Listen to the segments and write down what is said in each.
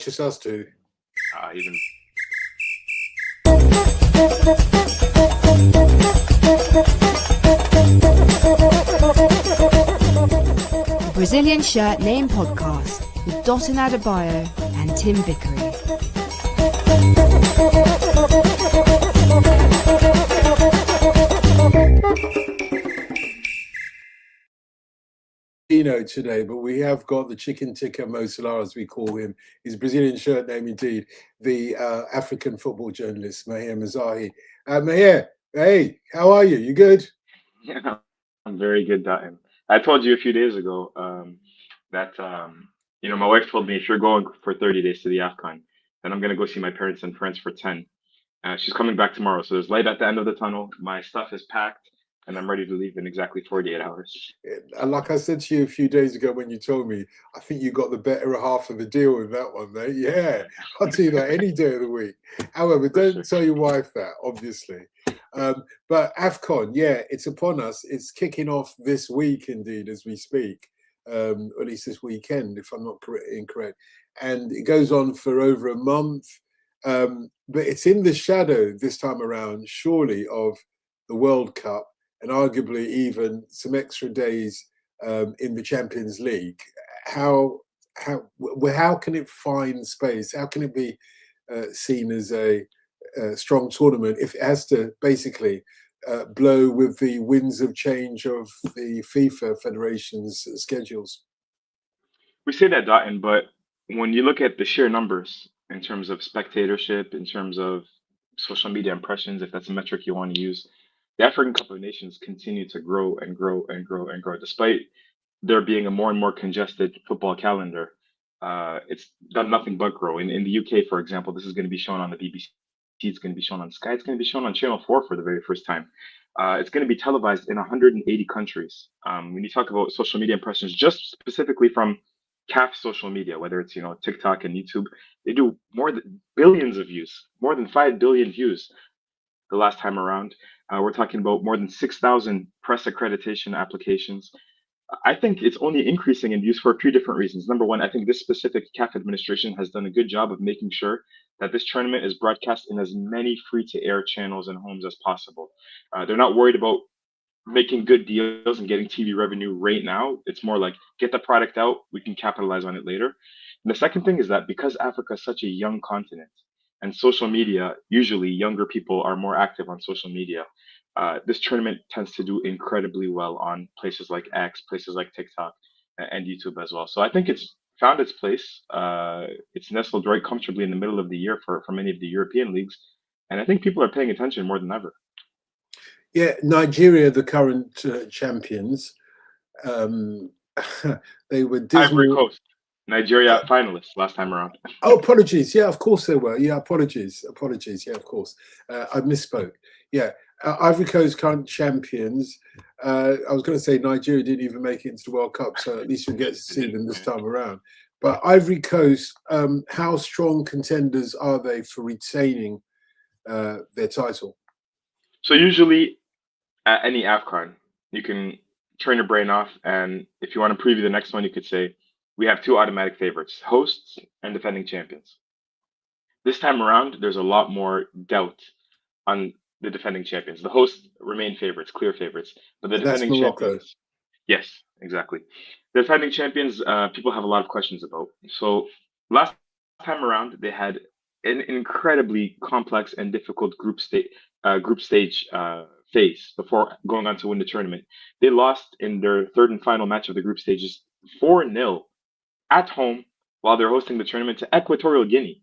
Just us two. Even The Brazilian Shirt Name Podcast with Dotun Adebayo and Tim Vickery. Today, but we have got the chicken tikka Mo Salah, as we call him, his Brazilian shirt name indeed, the African football journalist, Maher Mezahi. Maher, hey, how are you? You good? Yeah, I'm very good, Dotun. I told you a few days ago that my wife told me if you're going for 30 days to the AFCON, then I'm gonna go see my parents and friends for 10. She's coming back tomorrow, so there's light at the end of the tunnel. My stuff is packed, and I'm ready to leave in exactly 48 hours. And like I said to you a few days ago when you told me, I think you got the better half of the deal with that one, mate. Yeah, I'll do that any day of the week. However, don't tell your wife that, obviously. But AFCON, yeah, it's upon us. It's kicking off this week, indeed, as we speak, or at least this weekend, if I'm not incorrect. And it goes on for over a month. But it's in the shadow this time around, surely, of the World Cup, and arguably even some extra days in the Champions League. How can it find space? How can it be seen as a strong tournament if it has to basically blow with the winds of change of the FIFA Federation's schedules? We say that, Dotun, but when you look at the sheer numbers in terms of spectatorship, in terms of social media impressions, if that's a metric you want to use, the African Cup of Nations continue to grow and grow and grow and grow, despite there being a more and more congested football calendar. It's done nothing but grow. In the UK, for example, this is going to be shown on the BBC. It's going to be shown on Sky. It's going to be shown on Channel 4 for the very first time. It's going to be televised in 180 countries. When you talk about social media impressions, just specifically from CAF social media, whether it's TikTok and YouTube, they do more than billions of views, more than 5 billion views the last time around. We're talking about more than 6,000 press accreditation applications. I think it's only increasing in use for three different reasons. Number one, I think this specific CAF administration has done a good job of making sure that this tournament is broadcast in as many free-to-air channels and homes as possible. They're not worried about making good deals and getting TV revenue right now. It's more like get the product out, we can capitalize on it later. And the second thing is that because Africa is such a young continent, and social media, usually younger people are more active on social media. This tournament tends to do incredibly well on places like X, places like TikTok, and YouTube as well. So I think it's found its place. It's nestled right comfortably in the middle of the year for many of the European leagues. And I think people are paying attention more than ever. Yeah, Nigeria, the current champions, they were dismal. Ivory Coast. Nigeria finalists last time around. Oh, apologies. Yeah, of course they were. Yeah, apologies. Yeah, of course. I misspoke. Yeah, Ivory Coast current champions. I was going to say Nigeria didn't even make it into the World Cup, so at least we get to see them this time around. But Ivory Coast, how strong contenders are they for retaining their title? So usually at any AFCON, you can turn your brain off, and if you want to preview the next one, you could say, we have two automatic favorites, hosts and defending champions. This time around, there's a lot more doubt on the defending champions. The hosts remain favorites, clear favorites, but the defending champions. Yes, exactly. The defending champions, people have a lot of questions about. So last time around, they had an incredibly complex and difficult group stage phase before going on to win the tournament. They lost in their third and final match of the group stages 4-0 at home while they're hosting the tournament to Equatorial Guinea.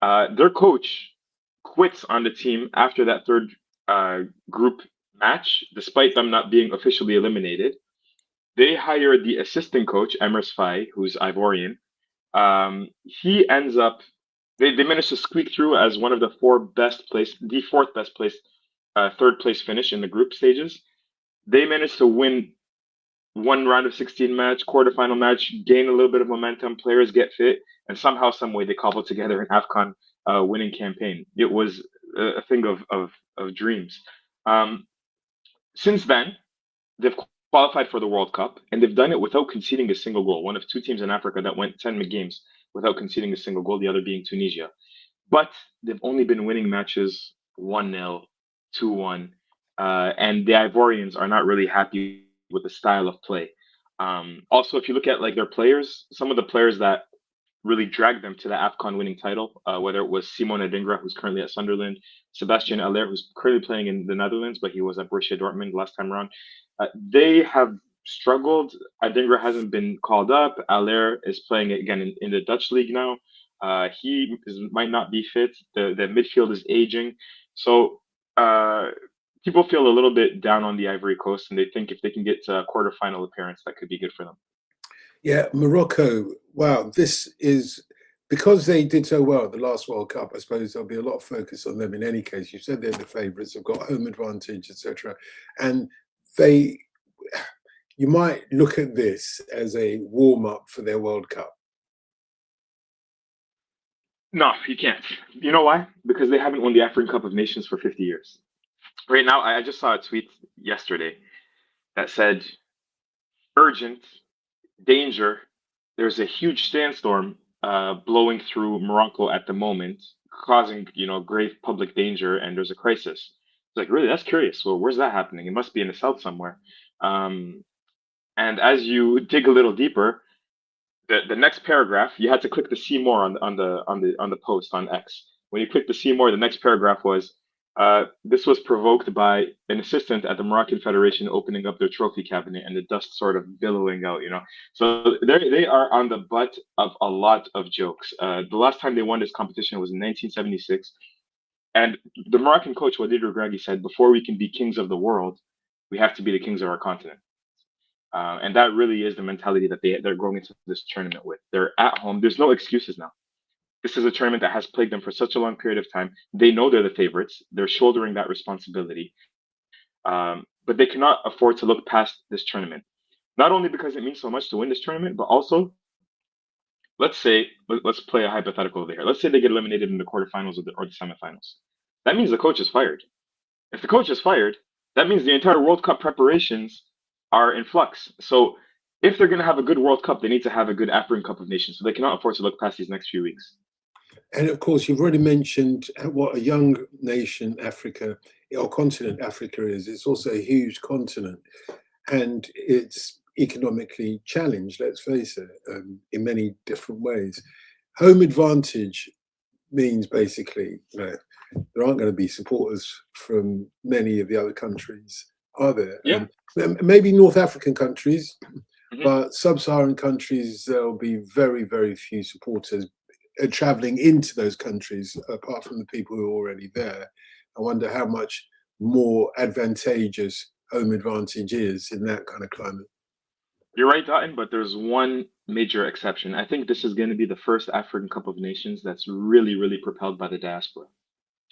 Their coach quits on the team after that third group match, despite them not being officially eliminated. They hired the assistant coach, Emrys Faye, who's Ivorian. He ends up, they managed to squeak through as one of the fourth best placed third place finish in the group stages. They managed to win one round of 16 match, quarterfinal match, gain a little bit of momentum, players get fit, and somehow, some way, they cobbled together an AFCON winning campaign. It was a thing of dreams. Since then, they've qualified for the World Cup, and they've done it without conceding a single goal. One of two teams in Africa that went 10 games without conceding a single goal, the other being Tunisia. But they've only been winning matches 1-0, 2-1, and the Ivorians are not really happy with the style of play. Also, if you look at like their players, some of the players that really dragged them to the AFCON winning title, whether it was Simon Adingra, who's currently at Sunderland, Sebastian Aller, who's currently playing in the Netherlands, but he was at Borussia Dortmund last time around. They have struggled. Adingra hasn't been called up. Aller is playing again in the Dutch league now. Might not be fit. The midfield is aging. So people feel a little bit down on the Ivory Coast, and they think if they can get to a quarterfinal appearance, that could be good for them. Yeah, Morocco. Wow, this is because they did so well at the last World Cup. I suppose there'll be a lot of focus on them in any case. You said they're the favourites. They've got home advantage, etc. And you might look at this as a warm up for their World Cup. No, you can't. You know why? Because they haven't won the African Cup of Nations for 50 years. Right now, I just saw a tweet yesterday that said, urgent, danger, there's a huge sandstorm blowing through Morocco at the moment, causing, grave public danger, and there's a crisis. It's like, really? That's curious. Well, where's that happening? It must be in the south somewhere. And as you dig a little deeper, the next paragraph, you had to click the see more on the post on X. When you click the see more, the next paragraph was, this was provoked by an assistant at the Moroccan Federation opening up their trophy cabinet and the dust sort of billowing out, So they are on the butt of a lot of jokes. The last time they won this competition was in 1976. And the Moroccan coach, Walid Regragui, said, before we can be kings of the world, we have to be the kings of our continent. And that really is the mentality that they're going into this tournament with. They're at home. There's no excuses now. This is a tournament that has plagued them for such a long period of time. They know they're the favorites. They're shouldering that responsibility. But they cannot afford to look past this tournament. Not only because it means so much to win this tournament, but also, let's play a hypothetical over here. Let's say they get eliminated in the quarterfinals or the semifinals. That means the coach is fired. If the coach is fired, that means the entire World Cup preparations are in flux. So if they're going to have a good World Cup, they need to have a good African Cup of Nations. So they cannot afford to look past these next few weeks. And of course, you've already mentioned what a young nation Africa, or continent Africa is. It's also a huge continent, and it's economically challenged, let's face it, in many different ways. Home advantage means basically there aren't going to be supporters from many of the other countries, are there? Yeah. Maybe North African countries, but sub-Saharan countries, there'll be very, very few supporters traveling into those countries, apart from the people who are already there. I wonder how much more advantageous home advantage is in that kind of climate. You're right, Dotun, but there's one major exception. I think this is going to be the first African Cup of Nations that's really, really propelled by the diaspora.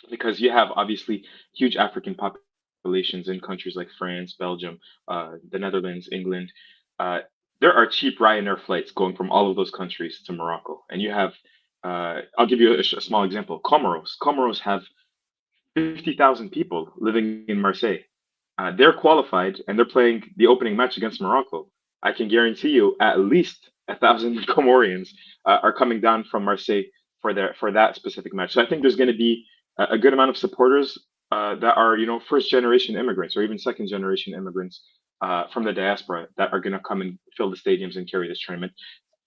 Because you have obviously huge African populations in countries like France, Belgium, the Netherlands, England. There are cheap Ryanair flights going from all of those countries to Morocco. And you have, I'll give you a small example, Comoros. Comoros have 50,000 people living in Marseille. They're qualified and they're playing the opening match against Morocco. I can guarantee you at least 1,000 Comorians are coming down from Marseille for that specific match. So I think there's going to be a good amount of supporters that are, first generation immigrants or even second generation immigrants from the diaspora that are going to come and fill the stadiums and carry this tournament,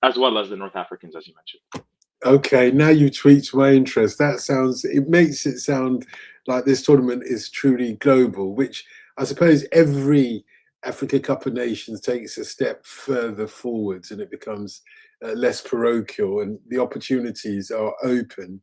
as well as the North Africans, as you mentioned. Okay, now you tweaked my interest. It makes it sound like this tournament is truly global, which I suppose every Africa Cup of Nations takes a step further forwards and it becomes less parochial and the opportunities are open.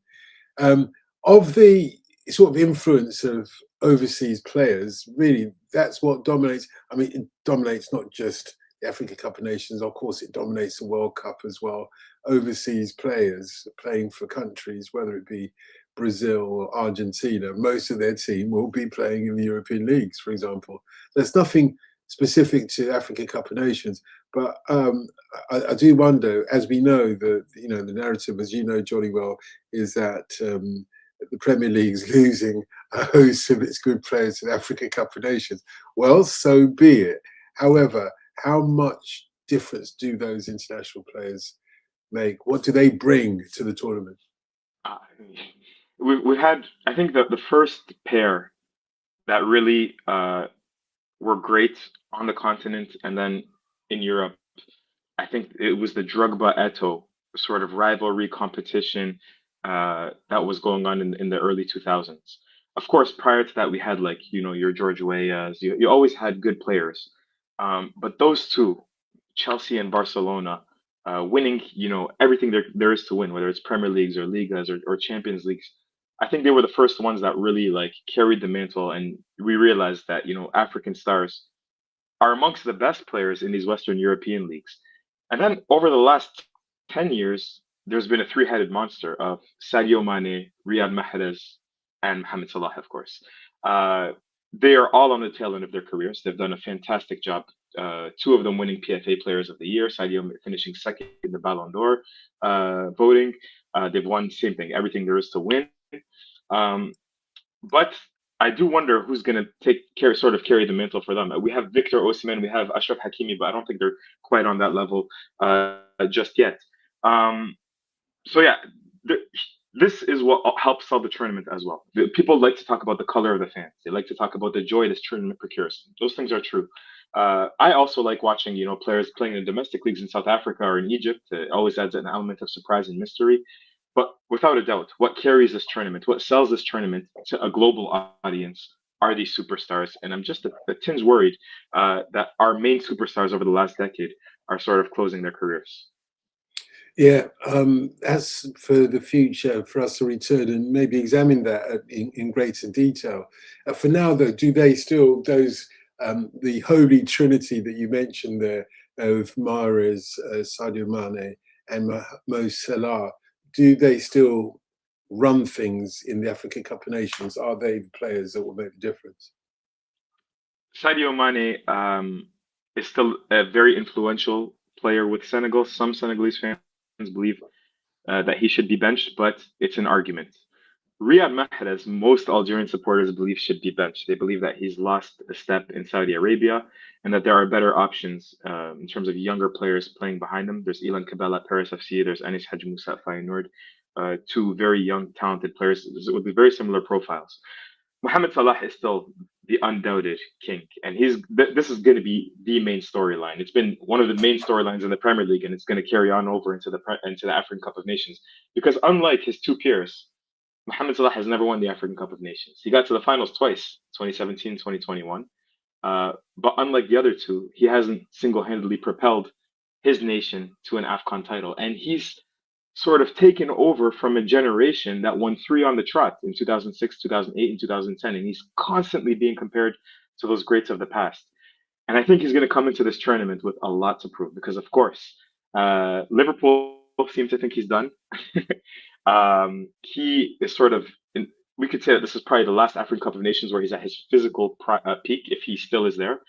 Of the sort of influence of overseas players, really, that's what dominates. I mean, it dominates not just the Africa Cup of Nations, of course, it dominates the World Cup as well. Overseas players playing for countries, whether it be Brazil or Argentina, most of their team will be playing in the European leagues, for example. There's nothing specific to Africa Cup of Nations, but I do wonder, as we know, the narrative, as you know jolly well, is that the Premier League's losing a host of its good players to the Africa Cup of Nations. Well, so be it. However, how much difference do those international players make? What do they bring to the tournament? Uh, we had, I think, the first pair that really were great on the continent and then in Europe. I think it was the Drogba Eto'o sort of rivalry competition that was going on in the early 2000s. Of course, prior to that, we had like, your George Weahs. You always had good players. But those two, Chelsea and Barcelona, winning, everything there is to win, whether it's Premier Leagues or Ligas or Champions Leagues. I think they were the first ones that really like carried the mantle, and we realized that, African stars are amongst the best players in these Western European leagues. And then over the last 10 years, there's been a three-headed monster of Sadio Mane, Riyad Mahrez, and Mohamed Salah, of course. They are all on the tail end of their careers. They've done a fantastic job. Two of them winning PFA Players of the Year, Sadio finishing second in the Ballon d'Or voting. They've won, same thing, everything there is to win. But I do wonder who's going to sort of carry the mantle for them. We have Victor Osimhen, we have Ashraf Hakimi, but I don't think they're quite on that level just yet. So yeah, this is what helps sell the tournament as well. People like to talk about the color of the fans. They like to talk about the joy this tournament procures. Those things are true. I also like watching, players playing in domestic leagues in South Africa or in Egypt. It always adds an element of surprise and mystery. But without a doubt, what carries this tournament, what sells this tournament to a global audience are these superstars. And I'm just a tinge worried that our main superstars over the last decade are sort of closing their careers. Yeah, as for the future, for us to return and maybe examine that in greater detail. For now, though, do they still, the holy trinity that you mentioned there of Mahrez, Sadio Mane, and Mo Salah, do they still run things in the African Cup of Nations? Are they the players that will make the difference? Sadio Mane is still a very influential player with Senegal. Some Senegalese fans believe that he should be benched, but it's an argument. Riyad Mahrez, most Algerian supporters believe should be benched. They believe that he's lost a step in Saudi Arabia and that there are better options in terms of younger players playing behind him. There's Ilan Kabel at Paris FC. There's Anis Hadji Moussa at Feyenoord. Two very young, talented players with very similar profiles. Mohamed Salah is still the undoubted king, and this is going to be the main storyline. It's been one of the main storylines in the Premier League, and it's going to carry on over into the African Cup of Nations. Because unlike his two peers, Mohamed Salah has never won the African Cup of Nations. He got to the finals twice, 2017, 2021. But unlike the other two, he hasn't single-handedly propelled his nation to an AFCON title, and he's sort of taken over from a generation that won 3 on the trot in 2006, 2008, and 2010. And he's constantly being compared to those greats of the past. And I think he's going to come into this tournament with a lot to prove because, of course, Liverpool seem to think he's done. He is sort of, we could say that this is probably the last African Cup of Nations where he's at his physical peak, if he still is there.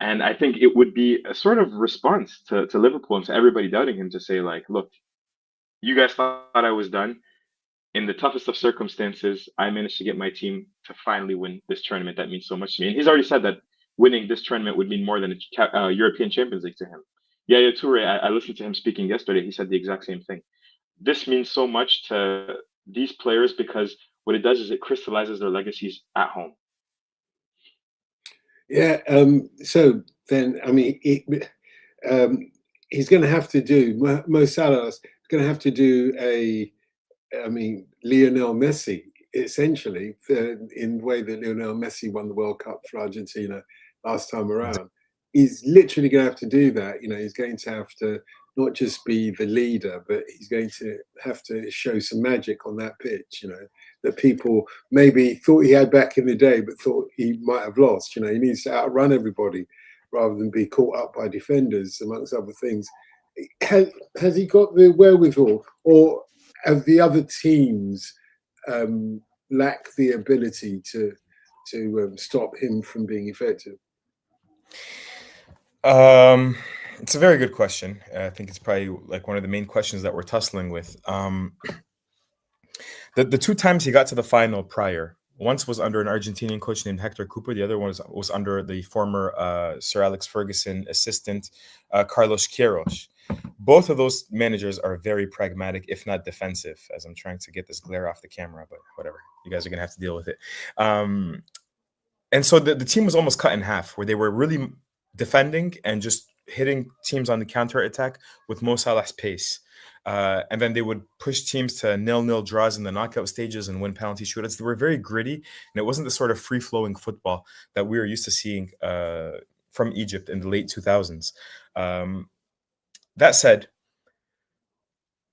And I think it would be a sort of response to Liverpool and to everybody doubting him to say, like, look, you guys thought I was done. In the toughest of circumstances, I managed to get my team to finally win this tournament that means so much to me. And he's already said that winning this tournament would mean more than a European Champions League to him. Yaya Toure, I listened to him speaking yesterday. He said the exact same thing. This means so much to these players because what it does is it crystallizes their legacies at home. Yeah. So then, I mean, he's going to have to do, Mo Salah's going to have to do Lionel Messi, essentially, in the way that Lionel Messi won the World Cup for Argentina last time around. He's literally going to have to do that. He's going to have to not just be the leader, but he's going to have to show some magic on that pitch, that people maybe thought he had back in the day, but thought he might have lost. He needs to outrun everybody rather than be caught up by defenders, amongst other things. Has he got the wherewithal, or have the other teams lack the ability to stop him from being effective? It's a very good question. I think it's probably like one of the main questions that we're tussling with. The two times he got to the final prior, Once was under an Argentinian coach named Hector Cooper. The other one was under the former Sir Alex Ferguson assistant, Carlos Queiroz. Both of those managers are very pragmatic, if not defensive, as I'm trying to get this glare off the camera, but whatever. You guys are going to have to deal with it. And so the team was almost cut in half, where they were really defending and just hitting teams on the counter attack with Mo Salah's pace. And then they would push teams to 0-0 draws in the knockout stages and win penalty shootouts. They were very gritty, and it wasn't the sort of free-flowing football that we were used to seeing from Egypt in the late 2000s. That said,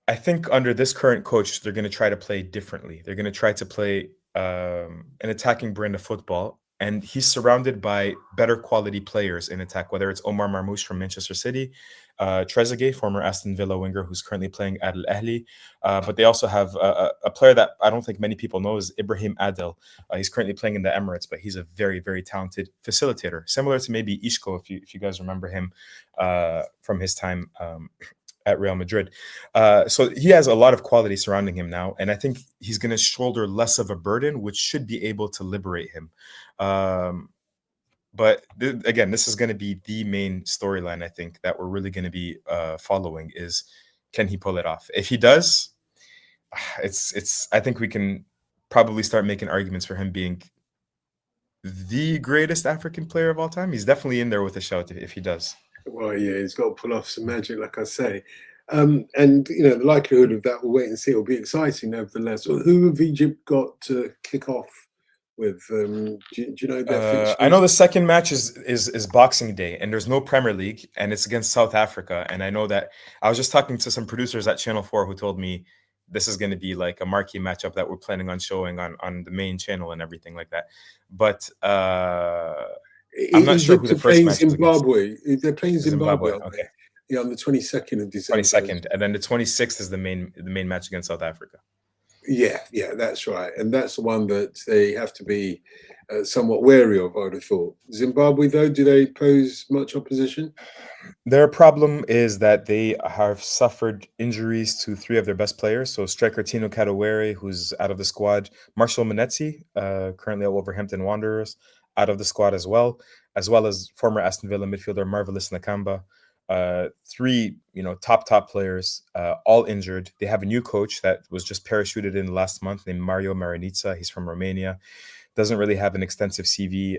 I think under this current coach, they're going to try to play differently. They're going to try to play an attacking brand of football. And he's surrounded by better quality players in attack, whether it's Omar Marmoush from Manchester City, Trezeguet, former Aston Villa winger, who's currently playing at Al Ahly. But they also have a player that I don't think many people know is Ibrahim Adel. He's currently playing in the Emirates, but he's a very, very talented facilitator, similar to maybe Isco, if you guys remember him from his time at Real Madrid. So he has a lot of quality surrounding him now, and I think he's going to shoulder less of a burden, which should be able to liberate him. But again, this is going to be the main storyline, I think, that we're really going to be following is, can he pull it off? If he does, I think we can probably start making arguments for him being the greatest African player of all time. He's definitely in there with a shout if he does. Well, yeah, he's got to pull off some magic, like I say. And, you know, the likelihood of that, we'll wait and see. It'll be exciting, nevertheless. Well, who have Egypt got to kick off with? Do you know that? I know the second match is Boxing Day, and there's no Premier League, and it's against South Africa. And I know that I was just talking to some producers at Channel 4 who told me this is going to be like a marquee matchup that we're planning on showing on the main channel and everything like that. But I'm not sure who the first match is Zimbabwe. They're playing Zimbabwe. Okay. Yeah, on the 22nd of December. 22nd, and then the 26th is the main match against South Africa. Yeah, that's right, and that's the one that they have to be somewhat wary of, I would have thought. Zimbabwe, though, do they pose much opposition? Their problem is that they have suffered injuries to three of their best players. So striker Tino Kadewere, who's out of the squad, Marshall Manetzi, currently at Wolverhampton Wanderers, out of the squad as well as former Aston Villa midfielder Marvelous Nakamba. Three, top players, all injured. They have a new coach that was just parachuted in last month named Mario Marinitsa. He's from Romania. Doesn't really have an extensive CV.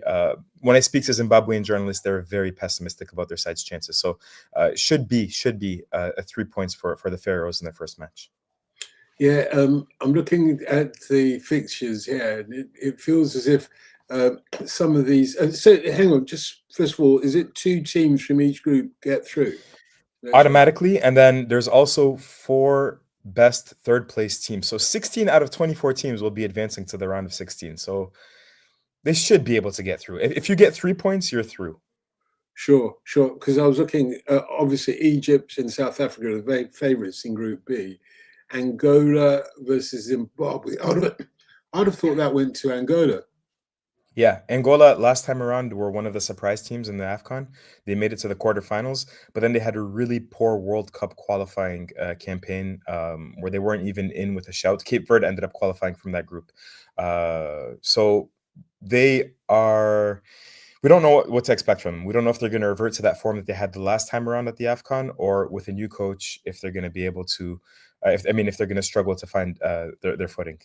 When I speak to Zimbabwean journalists, they're very pessimistic about their side's chances. So should be 3 points for the Pharaohs in their first match. Yeah, I'm looking at the fixtures here, and it feels as if some of these. So hang on, just first of all, is it 2 teams from each group get through? Automatically, and then there's also 4 best third place teams. So 16 out of 24 teams will be advancing to the round of 16. So they should be able to get through. If you get 3 points, you're through. Sure. Because I was looking, obviously, Egypt and South Africa are the favourites in Group B. Angola versus Zimbabwe. I'd have thought that went to Angola. Yeah, Angola last time around were one of the surprise teams in the AFCON. They made it to the quarterfinals, but then they had a really poor World Cup qualifying campaign where they weren't even in with a shout. Cape Verde ended up qualifying from that group. So they are... We don't know what to expect from them. We don't know if they're going to revert to that form that they had the last time around at the AFCON, or with a new coach, if they're going to be able to... if they're going to struggle to find their footing.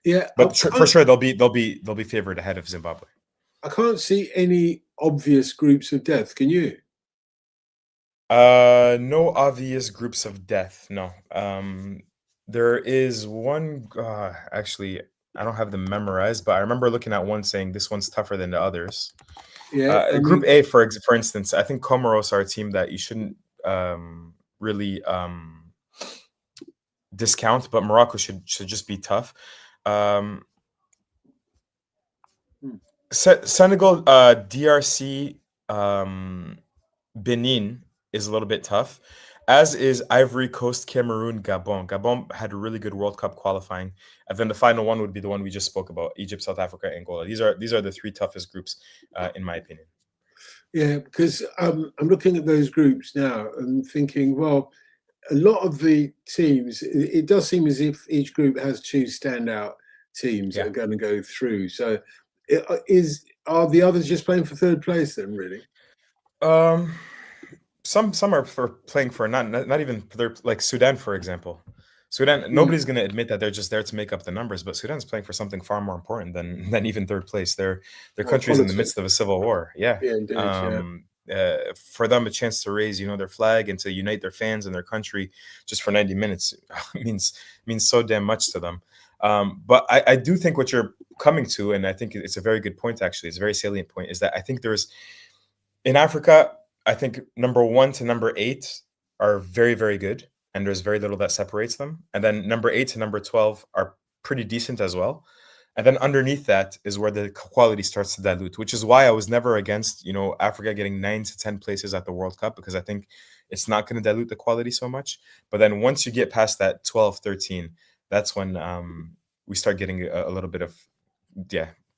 Yeah, but for sure they'll be favored ahead of Zimbabwe. I can't see any obvious groups of death. Can you? No obvious groups of death. No. There is one. Actually, I don't have them memorized, but I remember looking at one saying this one's tougher than the others. Yeah. Group A, for instance, I think Comoros are a team that you shouldn't really discount, but Morocco should just be tough. Senegal, DRC, Benin is a little bit tough, as is Ivory Coast, Cameroon, Gabon. Gabon had a really good World Cup qualifying, and then the final one would be the one we just spoke about: Egypt, South Africa, Angola. These are the 3 toughest groups, in my opinion. Yeah, because I'm looking at those groups now and thinking, well, a lot of the teams, it does seem as if each group has 2 standout teams that Yeah. are going to go through. So, are the others just playing for third place then? Really? Um, some are for playing for not even they're like Sudan, for example. Sudan, nobody's going to admit that they're just there to make up the numbers, but Sudan's playing for something far more important than even third place. Their country's in the midst of a civil war. Yeah. Yeah, indeed. For them, a chance to raise, their flag and to unite their fans and their country just for 90 minutes means so damn much to them. But I do think what you're coming to, and I think it's a very good point, actually, it's a very salient point, is that I think in Africa, I think number 1 to number 8 are very, very good, and there's very little that separates them. And then number 8 to number 12 are pretty decent as well. And then underneath that is where the quality starts to dilute, which is why I was never against, Africa getting 9 to 10 places at the World Cup, because I think it's not going to dilute the quality so much. But then once you get past that 12, 13, that's when we start getting a little bit of,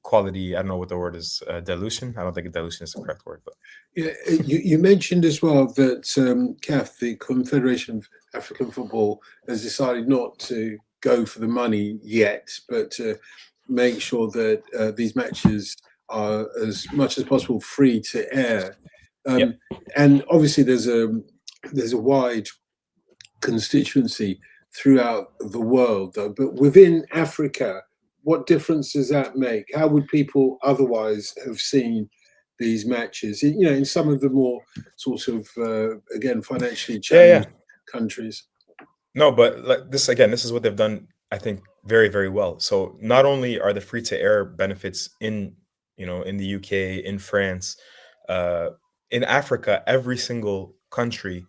quality. I don't know what the word is, dilution. I don't think dilution is the correct word, but Yeah, you mentioned as well that CAF, the Confederation of African Football, has decided not to go for the money yet, but to make sure that these matches are as much as possible free to air. Yep. And obviously, there's a wide constituency throughout the world, though. But within Africa, what difference does that make? How would people otherwise have seen these matches? In some of the more sort of again financially challenged countries. No, but this is what they've done, I think, very, very well. So not only are the free to air benefits in the UK, in France, in Africa, every single country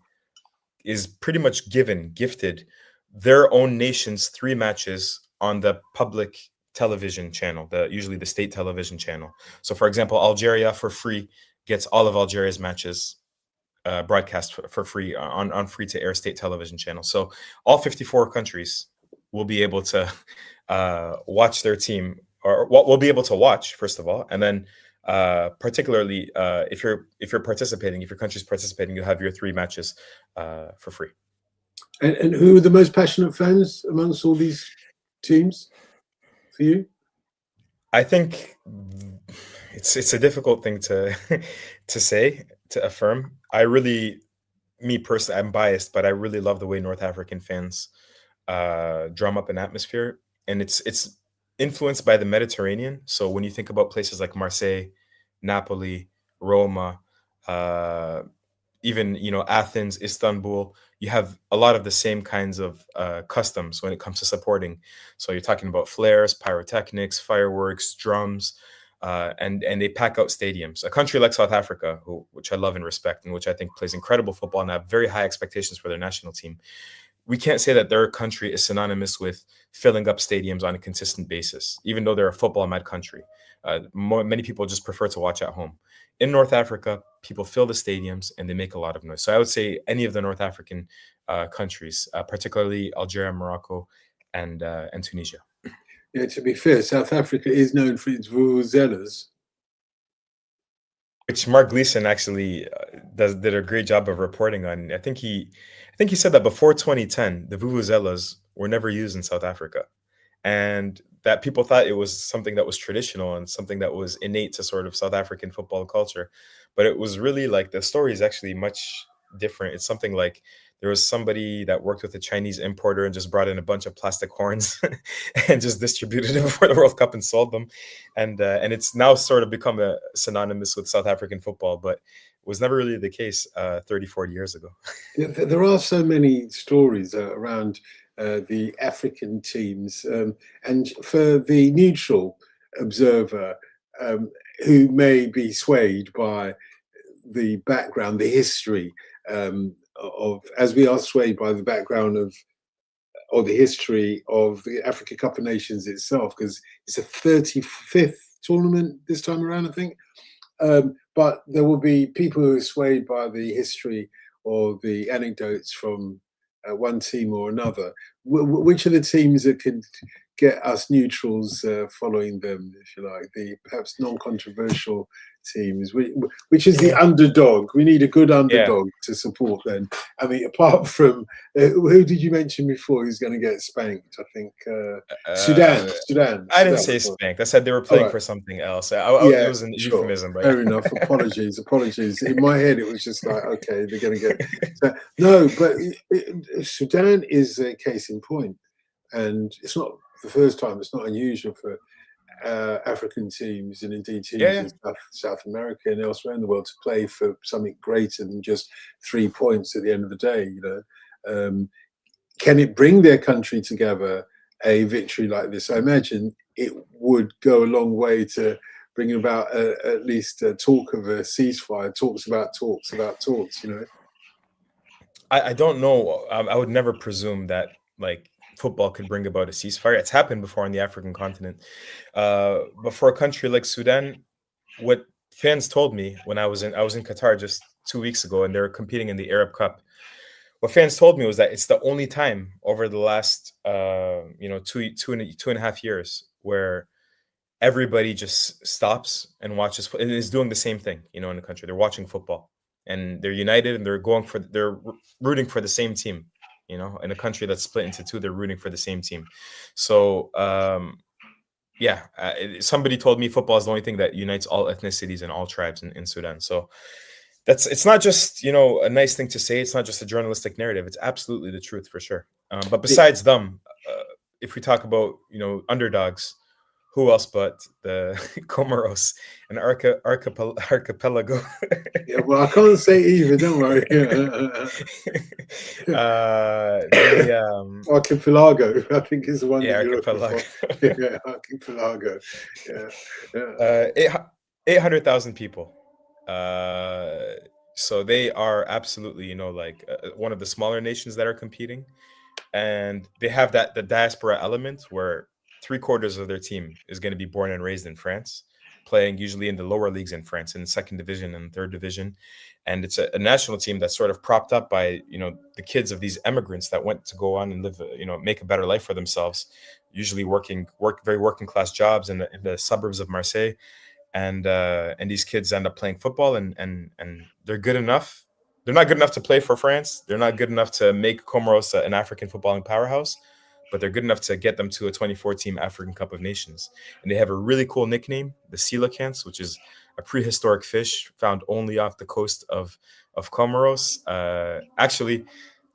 is pretty much gifted their own nation's 3 matches on the public television channel, usually the state television channel. So for example, Algeria for free gets all of Algeria's matches broadcast for free on free to air state television channel. So all 54 countries will be able to watch their team, or will be able to watch, first of all, and then particularly if your country's participating, you'll have your 3 matches for free. And who are the most passionate fans amongst all these teams for you? I think it's a difficult thing to to affirm. Me personally, I'm biased, but I really love the way North African fans drum up an atmosphere, and it's influenced by the Mediterranean. So when you think about places like Marseille, Napoli, Roma, even Athens, Istanbul, you have a lot of the same kinds of customs when it comes to supporting. So you're talking about flares, pyrotechnics, fireworks, drums, and they pack out stadiums. A country like South Africa, which I love and respect, and which I think plays incredible football and have very high expectations for their national team, we can't say that their country is synonymous with filling up stadiums on a consistent basis, even though they're a football-mad country. Many people just prefer to watch at home. In North Africa, people fill the stadiums and they make a lot of noise. So I would say any of the North African countries, particularly Algeria, Morocco, and Tunisia. Yeah, to be fair, South Africa is known for its vuvuzelas, which Mark Gleason actually did a great job of reporting on. I think he said that before 2010, the vuvuzelas were never used in South Africa, and that people thought it was something that was traditional and something that was innate to sort of South African football culture. But it was really like, the story is actually much different. It's something like there was somebody that worked with a Chinese importer and just brought in a bunch of plastic horns and just distributed them before the World Cup and sold them. And it's now sort of become synonymous with South African football, but it was never really the case 30, 40 years ago. There are so many stories around the African teams, and for the neutral observer who may be swayed by the background, the history of, as we are swayed by the background of, or the history of the Africa Cup of Nations itself, because it's a 35th tournament this time around, I think. But there will be people who are swayed by the history or the anecdotes from one team or another. Which are the teams that could get us neutrals following them, if you like, the perhaps non-controversial teams, which is the underdog. We need a good underdog to support then. I mean, apart from who did you mention before who's going to get spanked? I think Sudan. I didn't say spanked. I said they were playing for something else. It was an euphemism, right? Fair enough. Apologies. In my head, it was just like, okay, they're going to get no, but Sudan is a case in point, and it's not the first time. It's not unusual for African teams and indeed teams in South America and elsewhere in the world to play for something greater than just 3 points at the end of the day. You know, can it bring their country together? A victory like this, I imagine it would go a long way to bring about at least a talk of a ceasefire. Talks about talks. You know, I don't know. I would never presume that like football could bring about a ceasefire. It's happened before on the African continent, but for a country like Sudan, what fans told me when I was in Qatar just 2 weeks ago, and they were competing in the Arab Cup. What fans told me was that it's the only time over the last, two and a half years where everybody just stops and watches and is doing the same thing, in the country. They're watching football and they're united and they're rooting for the same team, in a country that's split into two, they're rooting for the same team. So, somebody told me football is the only thing that unites all ethnicities and all tribes in Sudan. So, it's not just a nice thing to say. It's not just a journalistic narrative. It's absolutely the truth for sure. But besides them, if we talk about underdogs, who else but the Comoros and archipelago? Yeah, well, I can't say either. Don't worry. Archipelago, I think, is the one. Yeah, archipelago. Yeah, archipelago. Yeah. 800,000 people. So they are absolutely, one of the smaller nations that are competing, and they have the diaspora element where 3/4 of their team is going to be born and raised in France, playing usually in the lower leagues in France, in the second division and third division. And it's a national team that's sort of propped up by, the kids of these immigrants that went to go on and live, make a better life for themselves, usually very working class jobs in the suburbs of Marseille. And these kids end up playing football and they're good enough. They're not good enough to play for France. They're not good enough to make Comoros an African footballing powerhouse, but they're good enough to get them to a 24-team African Cup of Nations. And they have a really cool nickname, the coelacanths, which is a prehistoric fish found only off the coast of Comoros. Actually,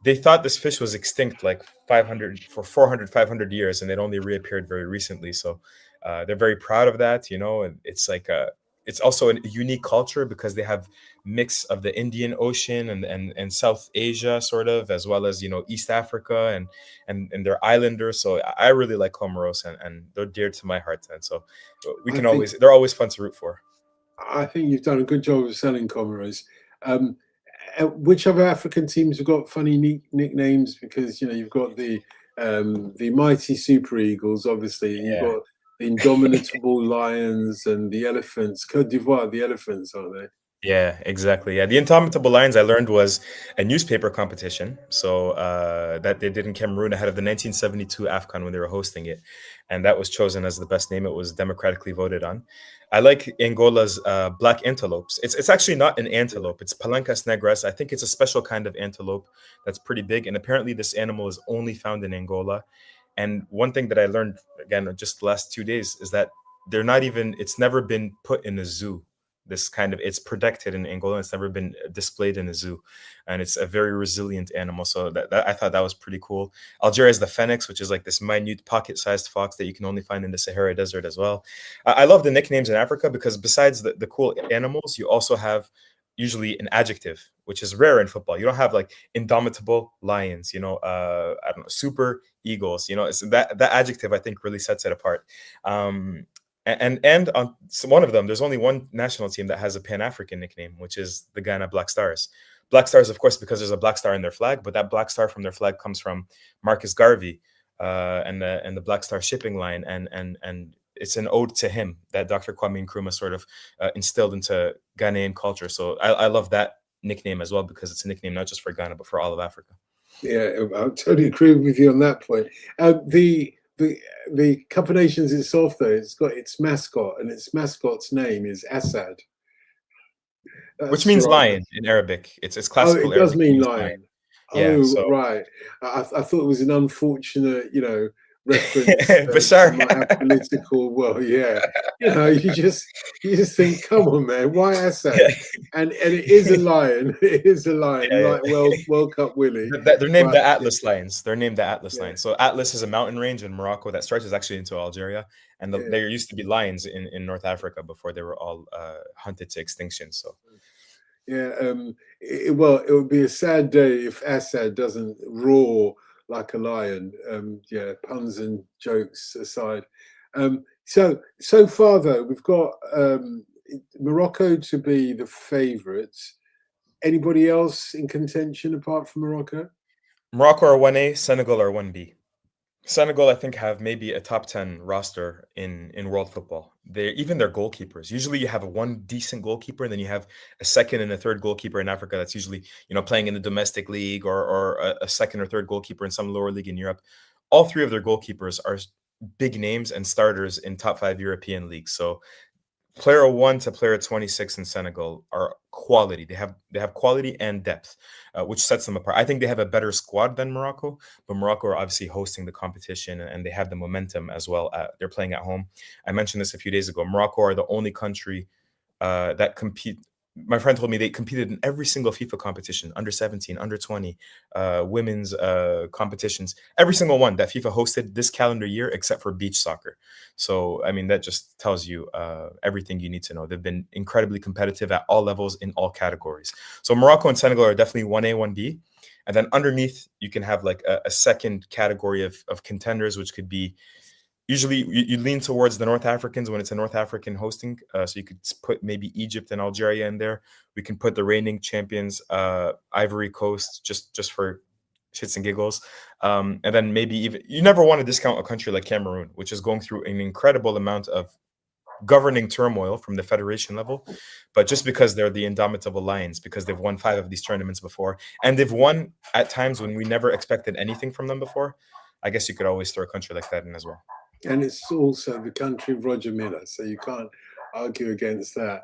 they thought this fish was extinct like 500 years, and it only reappeared very recently. So they're very proud of that, and it's like it's also a unique culture because they have mix of the Indian Ocean and South Asia sort of, as well as East Africa and they're islanders. So I really like Comoros and they're dear to my heart. And so they're always fun to root for. I think you've done a good job of selling Comoros. Which other African teams have got funny nicknames? Because you've got the mighty Super Eagles, obviously, and you've got the indomitable Lions and the Elephants. Côte d'Ivoire, the Elephants, aren't they? Yeah, exactly. Yeah, the Indomitable Lions, I learned, was a newspaper competition. So that they did in Cameroon ahead of the 1972 AFCON when they were hosting it. And that was chosen as the best name. It was democratically voted on. I like Angola's black antelopes. It's actually not an antelope. It's Palancas negras. I think it's a special kind of antelope that's pretty big. And apparently this animal is only found in Angola. And one thing that I learned, again, just the last 2 days is that it's never been put in a zoo. It's protected in Angola. It's never been displayed in a zoo, and it's a very resilient animal. So that I thought that was pretty cool. Algeria is the phoenix, which is like this minute pocket-sized fox that you can only find in the Sahara Desert as well. I love the nicknames in Africa because besides the cool animals, you also have usually an adjective, which is rare in football. You don't have like indomitable lions, I don't know, super eagles. It's that adjective I think really sets it apart. And on one of them, there's only one national team that has a Pan-African nickname, which is the Ghana Black Stars. Black Stars, of course, because there's a black star in their flag, but that black star from their flag comes from Marcus Garvey and the Black Star shipping line, and it's an ode to him that Dr. Kwame Nkrumah sort of instilled into Ghanaian culture. So I love that nickname as well because it's a nickname not just for Ghana but for all of Africa. Yeah, I totally agree with you on that point. the Cup of Nations itself, though, it's got its mascot, and its mascot's name is Assad. Which That's means rather. lion in Arabic. It's Oh, classical it does Arabic mean means lion. lion. Yeah, Oh, so right. I thought it was an unfortunate, reference to Bashar. my political. Well, yeah, you just think, come on, man, why Assad? Yeah, And it is a lion. It is a lion, yeah, like yeah. World Cup Willie. They're named But the Atlas Lions. They're named the Atlas yeah, Lions. So Atlas is a mountain range in Morocco that stretches actually into Algeria, and yeah. there used to be lions in North Africa before they were all hunted to extinction. So Yeah, well, it would be a sad day if Assad doesn't roar like a lion. Yeah, puns and jokes aside. So far though, we've got Morocco to be the favourites. Anybody else in contention apart from Morocco? Morocco are 1A, Senegal are 1B. Senegal, I think, have maybe a top 10 roster in world football. Even their goalkeepers. Usually, you have one decent goalkeeper, and then you have a second and a third goalkeeper in Africa. That's usually playing in the domestic league or a second or third goalkeeper in some lower league in Europe. All three of their goalkeepers are big names and starters in top 5 European leagues. So player 1 to player 26 in Senegal are quality. They have quality and depth, which sets them apart. I think they have a better squad than Morocco, but Morocco are obviously hosting the competition and they have the momentum as well. They're playing at home. I mentioned this a few days ago. Morocco are the only country that compete. My friend told me they competed in every single FIFA competition, under 17, under 20, women's competitions, every single one that FIFA hosted this calendar year, except for beach soccer. So, I mean, that just tells you everything you need to know. They've been incredibly competitive at all levels in all categories. So Morocco and Senegal are definitely 1A, 1B. And then underneath, you can have like a second category of contenders, which could be usually you lean towards the North Africans when it's a North African hosting. So you could put maybe Egypt and Algeria in there. We can put the reigning champions, Ivory Coast, just for shits and giggles. And then maybe even you never want to discount a country like Cameroon, which is going through an incredible amount of governing turmoil from the federation level. But just because they're the indomitable lions, because they've won 5 of these tournaments before, and they've won at times when we never expected anything from them before, I guess you could always throw a country like that in as well. And it's also the country of Roger Miller, so you can't argue against that.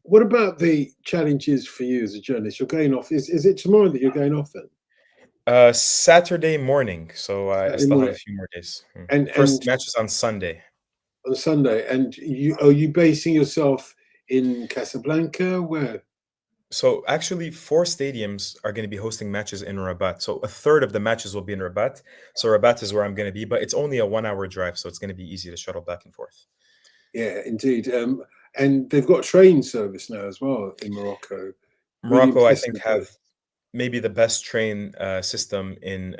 What about the challenges for you as a journalist? You're going off. Is it tomorrow that you're going off then? Saturday morning, so I Saturday still have a morning. few more days. And First match is on Sunday. on Sunday. And are you basing yourself in Casablanca? Where? So actually, 4 stadiums are going to be hosting matches in Rabat. So a third of the matches will be in Rabat. So Rabat is where I'm going to be, but it's only a 1-hour drive, so it's going to be easy to shuttle back and forth. Yeah, indeed. And they've got train service now as well in Morocco. Really Morocco, I think, impressive. have maybe the best train system in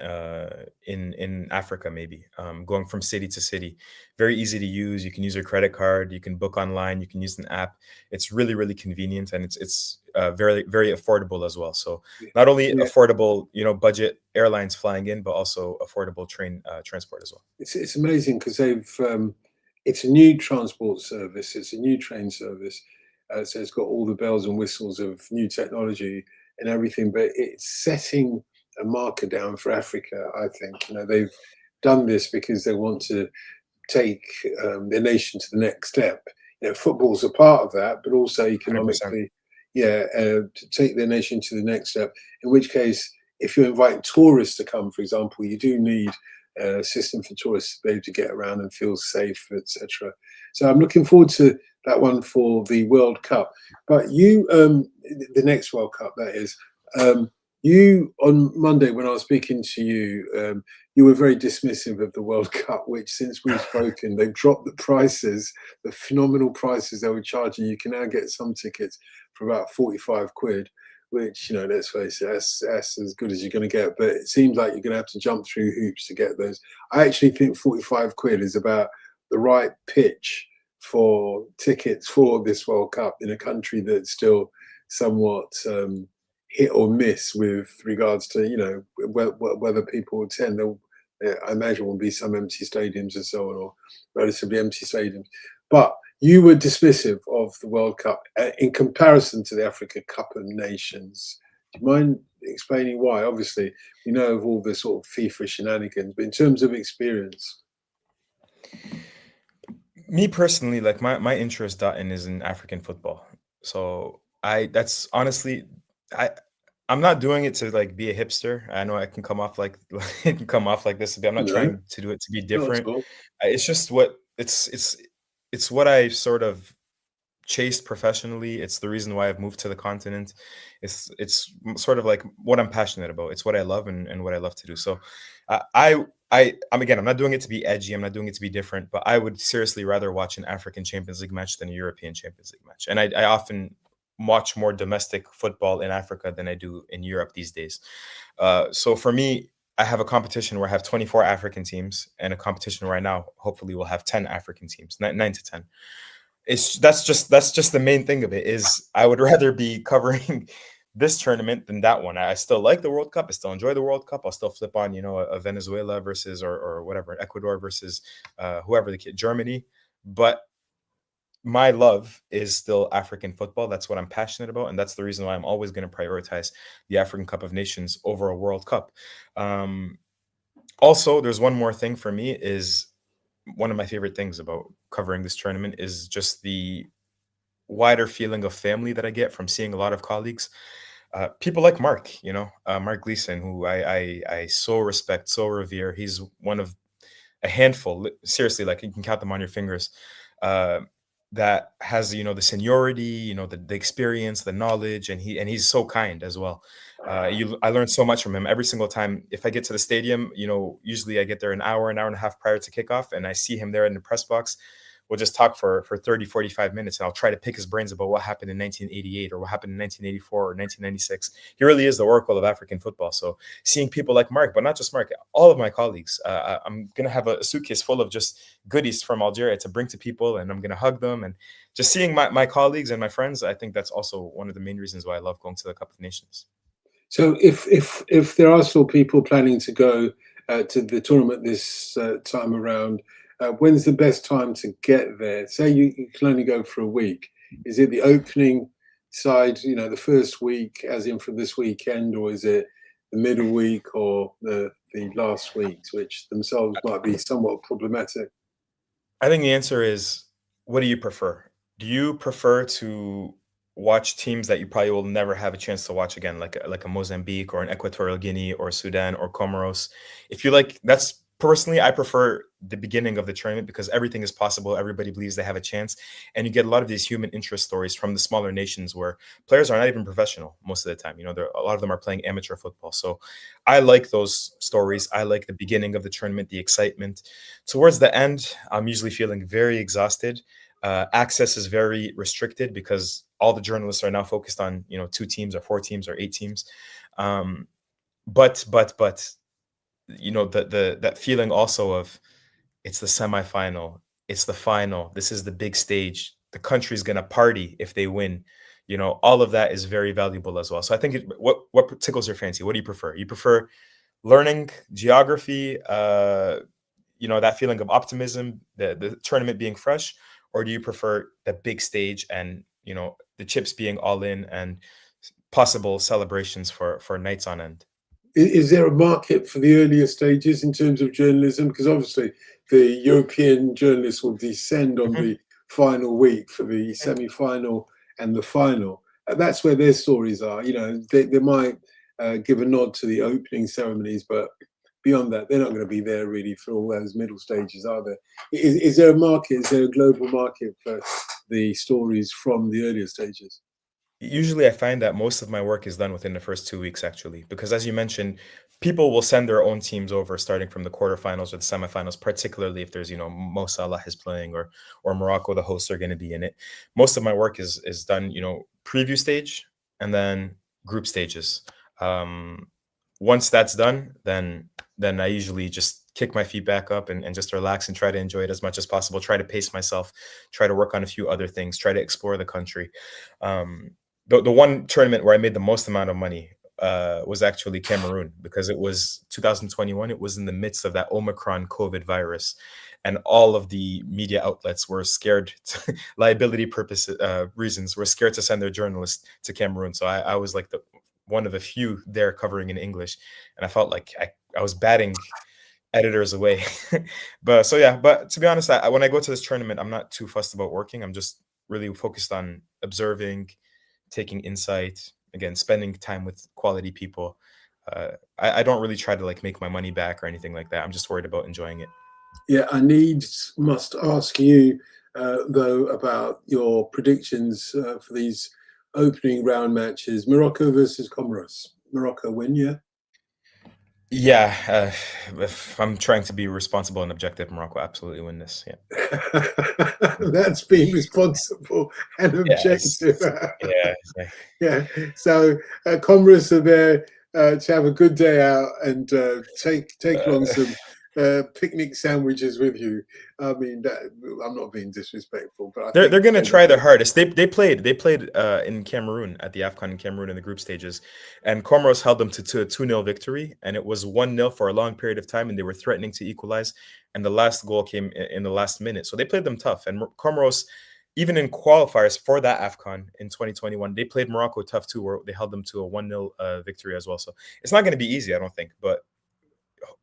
Africa, maybe going from city to city. Very easy to use. You can use your credit card. You can book online. You can use an app. It's really, really convenient, and it's very, very affordable as well. So not only affordable, budget airlines flying in, but also affordable train transport as well. It's amazing because it's a new transport service. It's a new train service. So it's got all the bells and whistles of new technology and everything, but it's setting a marker down for Africa. I think they've done this because they want to take their nation to the next step. Football's a part of that, but also economically, 100%. To take their nation to the next step. In which case, if you're inviting tourists to come, for example, you do need a system for tourists to be able to get around and feel safe, etc. So I'm looking forward to that one for the World Cup. But you, the next World Cup, that is, you on Monday when I was speaking to you, you were very dismissive of the World Cup, which since we've spoken, they've dropped the prices, the phenomenal prices they were charging. You can now get some tickets for about 45 quid, which, let's face it, that's as good as you're going to get. But it seems like you're going to have to jump through hoops to get those. I actually think 45 quid is about the right pitch for tickets for this World Cup in a country that's still somewhat hit or miss with regards to whether people attend. I imagine will be some empty stadiums and so on, or relatively empty stadiums. But you were dismissive of the World Cup in comparison to the Africa Cup of Nations. Do you mind explaining why? Obviously, we know of all the sort of FIFA shenanigans, but in terms of experience. Me personally, like my interest Dotun is in African football. So that's honestly I I'm not doing it to like be a hipster. I know I can come off like it can come off like this. I'm not No, trying to do it to be not at different. all. It's just what it's what I sort of chased professionally. It's the reason why I've moved to the continent. Sort of like what I'm passionate about. It's what I love and what I love to do. So I'm not doing it to be edgy. I'm not doing it to be different, but I would seriously rather watch an African Champions League match than a European Champions League match. And I often watch more domestic football in Africa than I do in Europe these days. So for me, I have a competition where I have 24 African teams and a competition where I now hopefully will have 10 African teams, nine to 10. That's just the main thing of it is I would rather be covering this tournament than that one. I still like the World Cup. I still enjoy the World Cup. I'll still flip on, a Venezuela versus or whatever, Ecuador versus whoever the kid, Germany. But my love is still African football. That's what I'm passionate about, and that's the reason why I'm always going to prioritize the African Cup of Nations over a World Cup. Um, Also, there's one more thing for me is one of my favorite things about covering this tournament is just the wider feeling of family that I get from seeing a lot of colleagues. People like Mark, Mark Gleason, who I so respect, so revere. He's one of a handful, seriously, like you can count them on your fingers, uh, that has the seniority, the experience, the knowledge, and he's so kind as well. I learned so much from him every single time. If I get to the stadium, usually I get there an hour and a half prior to kickoff, and I see him there in the press box. We'll just talk for 30, 45 minutes, and I'll try to pick his brains about what happened in 1988 or what happened in 1984 or 1996. He really is the oracle of African football. So seeing people like Mark, but not just Mark, all of my colleagues, I'm going to have a suitcase full of just goodies from Algeria to bring to people, and I'm going to hug them. And just seeing my colleagues and my friends, I think that's also one of the main reasons why I love going to the Cup of Nations. So if there are still people planning to go to the tournament this time around, when's the best time to get there? Say you can only go for a week. Is it the opening side, the first week, as in for this weekend, or is it the middle week or the last weeks, which themselves might be somewhat problematic? I think the answer is, what do you prefer? Do you prefer to watch teams that you probably will never have a chance to watch again, like a Mozambique or an Equatorial Guinea or Sudan or Comoros? If you like, that's personally, I prefer the beginning of the tournament because everything is possible. Everybody believes they have a chance, and you get a lot of these human interest stories from the smaller nations where players are not even professional most of the time. A lot of them are playing amateur football. So I like those stories. I like the beginning of the tournament, the excitement. Towards the end, I'm usually feeling very exhausted. Access is very restricted because all the journalists are now focused on 2 teams or 4 teams or 8 teams. Um, but that feeling also of it's the semifinal, it's the final, this is the big stage, the country's gonna party if they win. All of that is very valuable as well. So I think what tickles your fancy? What do you prefer? You prefer learning geography, that feeling of optimism, the tournament being fresh, or do you prefer the big stage and the chips being all in and possible celebrations for nights on end? Is there a market for the earlier stages in terms of journalism? Because obviously the European journalists will descend on Mhm. the final week for the semi-final and the final. That's where their stories are. They might give a nod to the opening ceremonies, but beyond that, they're not going to be there really for all those middle stages, are there? Is there a market? Is there a global market for the stories from the earlier stages? Usually, I find that most of my work is done within the first 2 weeks, actually, because as you mentioned, people will send their own teams over starting from the quarterfinals or the semifinals, particularly if there's, Mo Salah is playing or Morocco, the hosts, are going to be in it. Most of my work is done, preview stage and then group stages. Um, Once that's done, then I usually just kick my feet back up and just relax and try to enjoy it as much as possible. Try to pace myself, try to work on a few other things, try to explore the country. The one tournament where I made the most amount of money was actually Cameroon because it was 2021. It was in the midst of that Omicron COVID virus, and all of the media outlets were scared, liability purposes reasons, were scared to send their journalists to Cameroon. So I was like one of the few there covering in English, and I felt like I was batting editors away. But so yeah, but to be honest, when I go to this tournament, I'm not too fussed about working. I'm just really focused on observing, taking insight, again, spending time with quality people. I don't really try to like make my money back or anything like that. I'm just worried about enjoying it. Yeah, must ask you though about your predictions for these opening round matches. Morocco versus Comoros. Morocco win, yeah. Yeah, if I'm trying to be responsible and objective, Morocco absolutely win this. Yeah, That's being responsible and yes, objective. yeah, Yeah. So Comoros are there to have a good day out and take along some picnic sandwiches with you. I mean, I'm not being disrespectful, but I they're think going to try their hardest. They played in Cameroon at the AFCON in Cameroon in the group stages, and Comoros held them to a 2-0 victory, and it was 1-0 for a long period of time, and they were threatening to equalize, and the last goal came in the last minute. So they played them tough, and Comoros, even in qualifiers for that AFCON in 2021, they played Morocco tough too, where they held them to a 1-0 victory as well. So it's not going to be easy, I don't think, but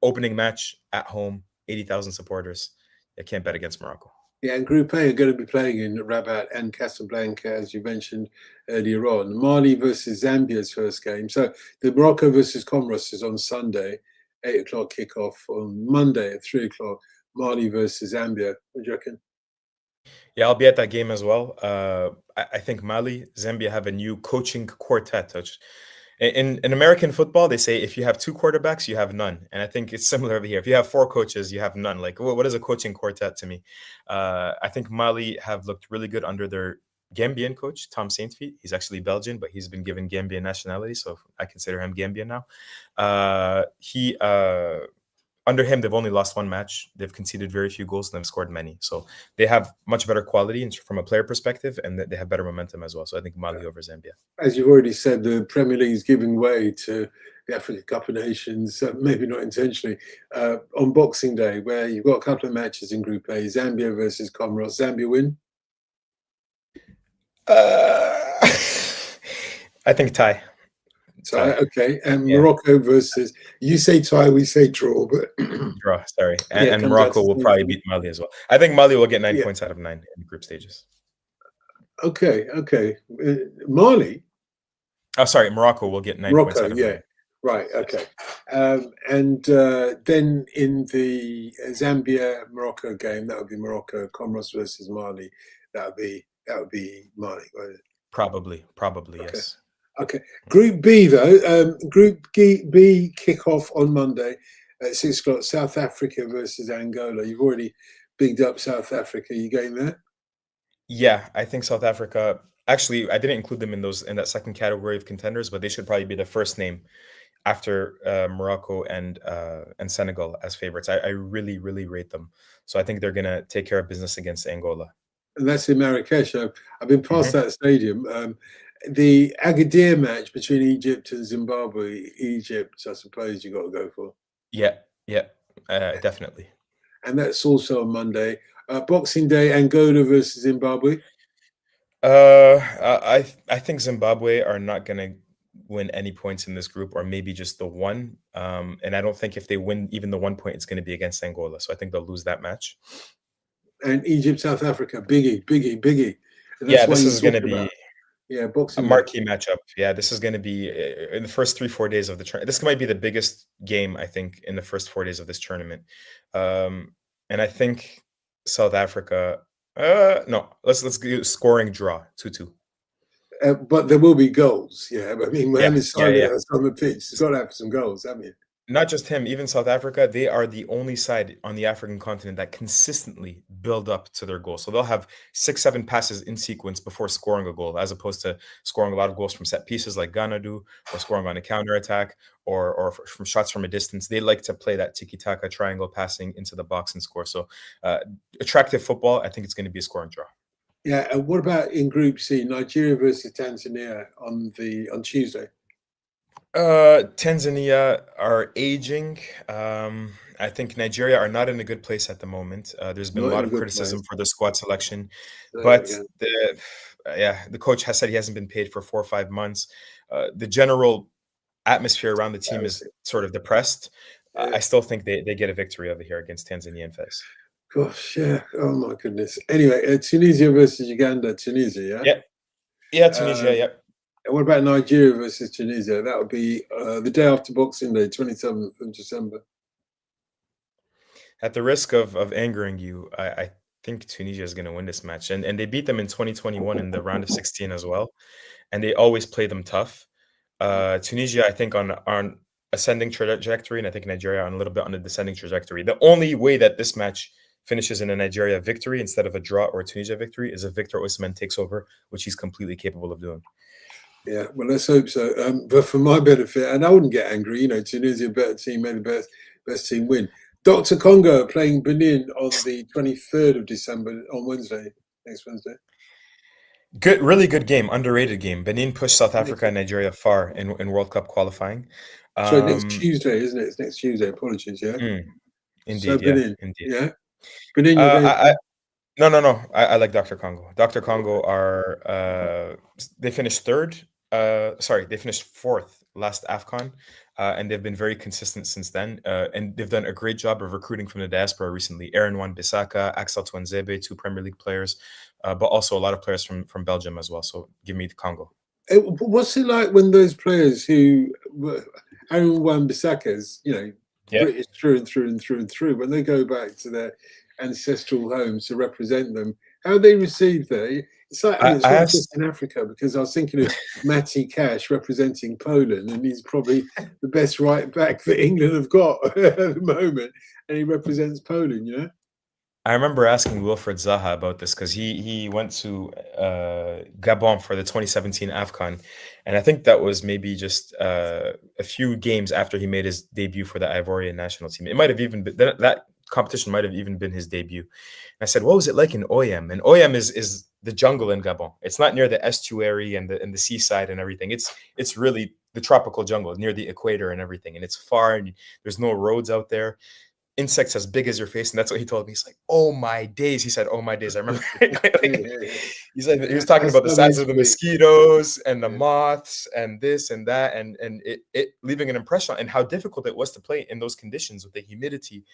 opening match at home, 80,000 supporters. I can't bet against Morocco. Yeah, and Group A are going to be playing in Rabat and Casablanca, as you mentioned earlier on. Mali versus Zambia's first game. So the Morocco versus Comoros is on Sunday, 8 o'clock kickoff. On Monday at 3 o'clock, Mali versus Zambia. What do you reckon? Yeah, I'll be at that game as well. I think Mali, Zambia have a new coaching quartet. In American football, they say if you have two quarterbacks, you have none. And I think it's similar over here. If you have four coaches, you have none. Like, what is a coaching quartet to me? I think Mali have looked really good under their Gambian coach, Tom Saintfiet. He's actually Belgian, but he's been given Gambian nationality, so I consider him Gambian now. Under him, they've only lost one match. They've conceded very few goals and they've scored many. So they have much better quality from a player perspective, and they have better momentum as well. So I think Mali over Zambia. As you've already said, the Premier League is giving way to the African Cup of Nations, maybe not intentionally, on Boxing Day, where you've got a couple of matches in Group A, Zambia versus Comoros. Zambia win? I think tie. Okay, and Morocco versus, you say tie, we say draw, but draw. Sorry, and Morocco will probably beat Mali as well. I think Mali will get 9 points out of 9 in group stages. Okay. Mali. Oh, sorry, Morocco will get 9 points out of 9. Right. Okay, and then in the Zambia Morocco game, that would be Morocco. Comoros versus Mali. That would be Mali, won't it? Probably, okay. Yes. Okay. Group B though. Group B kick-off on Monday at 6 o'clock. South Africa versus Angola. You've already bigged up South Africa. You going there? Yeah, I think South Africa. Actually, I didn't include them in that second category of contenders, but they should probably be the first name after Morocco and Senegal as favorites. I really, really rate them. So I think they're gonna take care of business against Angola. And that's in Marrakesh. I've been past that stadium. The Agadir match between Egypt and Zimbabwe. Egypt, I suppose you got to go for. Yeah, definitely. And that's also on Monday. Boxing Day, Angola versus Zimbabwe. I think Zimbabwe are not going to win any points in this group, or maybe just the one. And I don't think if they win even the 1 point, it's going to be against Angola. So I think they'll lose that match. And Egypt, South Africa, biggie. Yeah, this is going to be boxing a marquee matchup. Yeah, this is going to be in the first 3-4 days of the tournament. This might be the biggest game, I think, in the first 4 days of this tournament. And I think South Africa. No, let's do scoring draw 2-2. But there will be goals. Yeah, I mean, Mohamed Salah on the pitch. He's got to have some goals, haven't you? Not just him, even South Africa, they are the only side on the African continent that consistently build up to their goal. So they'll have 6-7 passes in sequence before scoring a goal, as opposed to scoring a lot of goals from set pieces like Ghana do, or scoring on a counterattack, or from shots from a distance. They like to play that tiki-taka triangle passing into the box and score. So attractive football. I think it's going to be a scoring draw. Yeah. And what about in Group C, Nigeria versus Tanzania on Tuesday? Tanzania are aging. I think Nigeria are not in a good place at the moment. There's been a lot of criticism for the squad selection, but the coach has said he hasn't been paid for 4 or 5 months. The general atmosphere around the team is sort of depressed. I still think they get a victory over here against Tanzania and Fez. Gosh, yeah. Oh my goodness. Anyway, Tunisia versus Uganda. Tunisia, yeah. Yeah, Tunisia. Yep. And what about Nigeria versus Tunisia? That would be the day after Boxing Day, 27th of December. At the risk of angering you, I think Tunisia is going to win this match, and they beat them in 2021 in the round of 16 as well, and they always play them tough. Tunisia, I think, on ascending trajectory, and I think Nigeria on a little bit on a descending trajectory. The only way that this match finishes in a Nigeria victory instead of a draw or a Tunisia victory is if Victor Osimhen takes over, which he's completely capable of doing. Yeah, well, let's hope so. But for my benefit, and I wouldn't get angry, Tunisia, a better team, made the best team win. Dr. Congo playing Benin on the 23rd of December on next Wednesday. Good, really good game, underrated game. Benin pushed South Africa and Nigeria far in World Cup qualifying. So next Tuesday, isn't it? It's next Tuesday. Apologies, yeah. Indeed, so Benin, indeed. Yeah, Benin. No. I like Dr. Congo. Dr. Congo are they finished third. They finished fourth last AFCON, and they've been very consistent since then. And they've done a great job of recruiting from the diaspora recently. Aaron Wan-Bissaka, Axel Tuanzebe, 2 Premier League players, but also a lot of players from Belgium as well. So give me the Congo. What's it like when those players who Aaron Wan-Bissaka's, British through and through, when they go back to their ancestral homes to represent them, how are they received there? It's like, it's not just in Africa, because I was thinking of Matty Cash representing Poland, and he's probably the best right back that England have got at the moment, and he represents Poland, I remember asking Wilfred Zaha about this because he went to Gabon for the 2017 AFCON, and I think that was maybe just a few games after he made his debut for the Ivorian national team. It might have even been that competition might have even been his debut. And I said, what was it like in Oyem? And Oyem is the jungle in Gabon. It's not near the estuary and the seaside and everything. It's really the tropical jungle near the equator and everything. And it's far, and there's no roads out there. Insects as big as your face, and that's what he told me. He's like, "Oh my days!" He said, "Oh my days." I remember. He said he was talking about the size of the mosquitoes and the moths and this and that, and it leaving an impression, and how difficult it was to play in those conditions with the humidity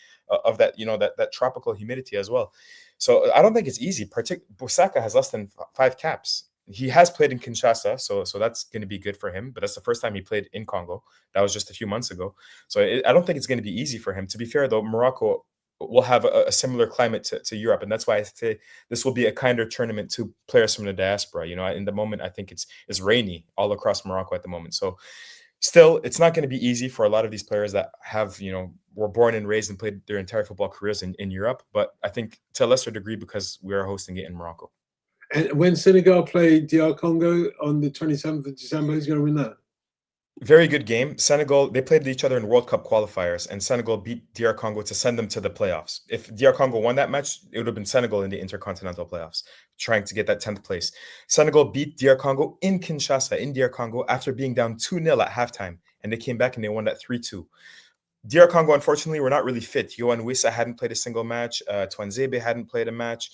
of that, that tropical humidity as well. So I don't think it's easy. Busaka has less than 5 caps. He has played in Kinshasa, so that's going to be good for him. But that's the first time he played in Congo. That was just a few months ago. So I don't think it's going to be easy for him. To be fair, though, Morocco will have a similar climate to Europe, and that's why I say this will be a kinder tournament to players from the diaspora. In the moment, I think it's rainy all across Morocco at the moment. So still, it's not going to be easy for a lot of these players that have, were born and raised and played their entire football careers in Europe. But I think to a lesser degree because we are hosting it in Morocco. And when Senegal play DR Congo on the 27th of December, who's going to win that? Very good game. Senegal, they played each other in World Cup qualifiers, and Senegal beat DR Congo to send them to the playoffs. If DR Congo won that match, it would have been Senegal in the Intercontinental playoffs, trying to get that 10th place. Senegal beat DR Congo in Kinshasa, in DR Congo, after being down 2-0 at halftime, and they came back and they won that 3-2. DR Congo, unfortunately, were not really fit. Yohan Wissa hadn't played a single match. Tuanzebe hadn't played a match.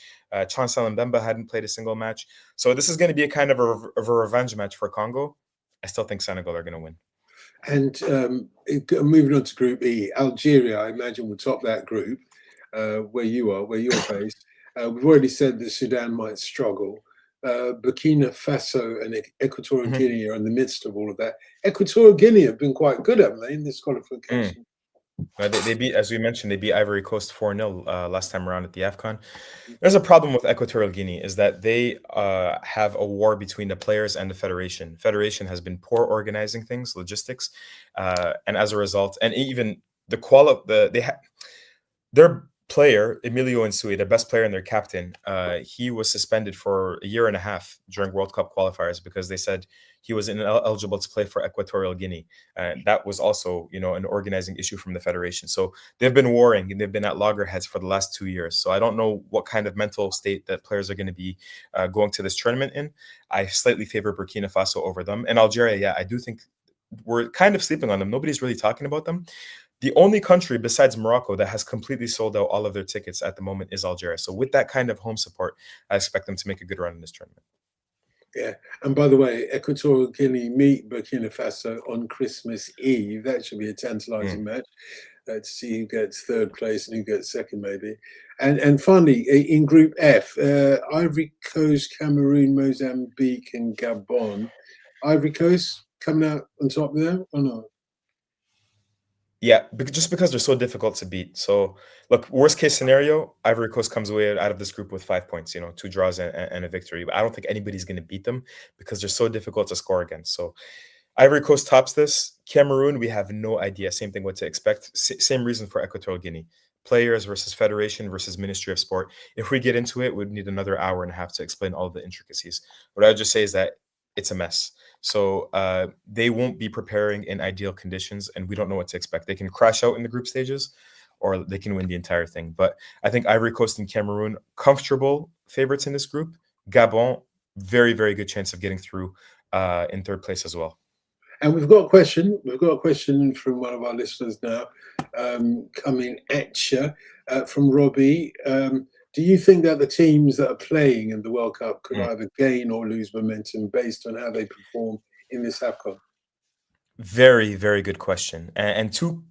Chancellor Mbemba hadn't played a single match. So this is going to be a kind of a revenge match for Congo. I still think Senegal are going to win. And moving on to Group E, Algeria, I imagine, will top that group where you're based. We've already said that Sudan might struggle. Burkina Faso and Equatorial Guinea are in the midst of all of that. Equatorial Guinea have been quite good, haven't they, in this qualification? They beat, as we mentioned, they beat Ivory Coast 4-0 last time around at the AFCON. There's a problem with Equatorial Guinea is that they have a war between the players and the federation. Federation has been poor organizing things, logistics, and as a result, and even their player, Emilio Nsui, the best player and their captain, he was suspended for a year and a half during World Cup qualifiers because they said he was ineligible to play for Equatorial Guinea. And that was also, an organizing issue from the federation. So they've been warring and they've been at loggerheads for the last 2 years. So I don't know what kind of mental state that players are going to be going to this tournament in. I slightly favor Burkina Faso over them. And Algeria, I do think we're kind of sleeping on them. Nobody's really talking about them. The only country besides Morocco that has completely sold out all of their tickets at the moment is Algeria. So with that kind of home support, I expect them to make a good run in this tournament. Yeah. And by the way, Equatorial Guinea meet Burkina Faso on Christmas Eve. That should be a tantalizing match. to see who gets third place and who gets second, maybe. And finally, in Group F, Ivory Coast, Cameroon, Mozambique, and Gabon. Ivory Coast coming out on top there or not? Yeah, just because they're so difficult to beat. So, look, worst case scenario, Ivory Coast comes away out of this group with 5 points, 2 draws and a victory. But I don't think anybody's going to beat them because they're so difficult to score against. So, Ivory Coast tops this. Cameroon, we have no idea. Same thing what to expect. Same reason for Equatorial Guinea. Players versus Federation versus Ministry of Sport. If we get into it, we'd need another hour and a half to explain all of the intricacies. What I would just say is that it's a mess. So they won't be preparing in ideal conditions, and we don't know what to expect. They can crash out in the group stages, or they can win the entire thing. But I think Ivory Coast and Cameroon, comfortable favorites in this group. Gabon, very, very good chance of getting through in third place as well. And we've got a question. We've got a question from one of our listeners now, coming at you from Robbie. Do you think that the teams that are playing in the World Cup could either gain or lose momentum based on how they perform in this AFCON? Very, very good question. And two